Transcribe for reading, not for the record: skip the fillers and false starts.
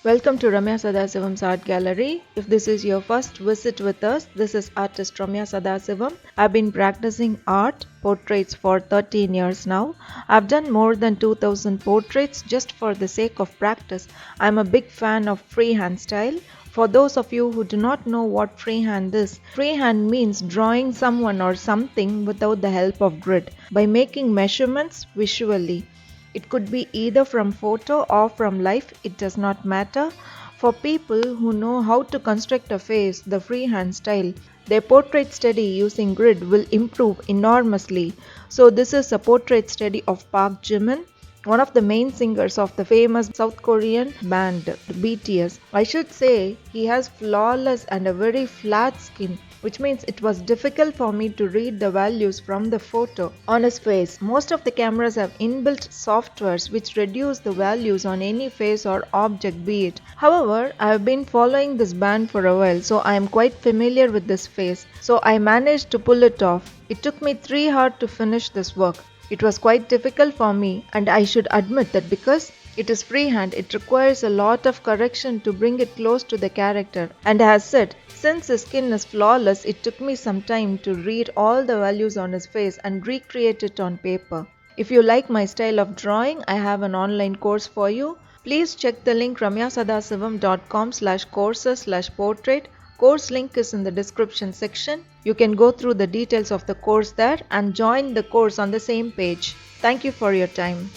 Welcome to RamyaSadasivam's Art Gallery. If this is your first visit with us, this is Artist RamyaSadasivam. I've been practicing art, portraits for 13 years now. I've done more than 2000 portraits just for the sake of practice. I'm a big fan of freehand style. For those of you who do not know what freehand is, freehand means drawing someone or something without the help of grid by making measurements visually. It could be either from photo or from life, it does not matter. For people who know how to construct a face, the freehand style, their portrait study using grid will improve enormously. So this is a portrait study of Park Jimin, one of the main singers of the famous South Korean band BTS. I should say he has flawless and a very flat skin, which means it was difficult for me to read the values from the photo on his face. Most of the cameras have inbuilt softwares which reduce the values on any face or object be it. However, I have been following this band for a while, so I am quite familiar with this face. So I managed to pull it off. It took me 3 hours to finish this work. It was quite difficult for me, and I should admit that because it is freehand, it requires a lot of correction to bring it close to the character. And as said, since his skin is flawless, it took me some time to read all the values on his face and recreate it on paper. If you like my style of drawing, I have an online course for you. Please check the link ramyasadasivam.com/courses/portrait. Course link is in the description section. You can go through the details of the course there and join the course on the same page. Thank you for your time.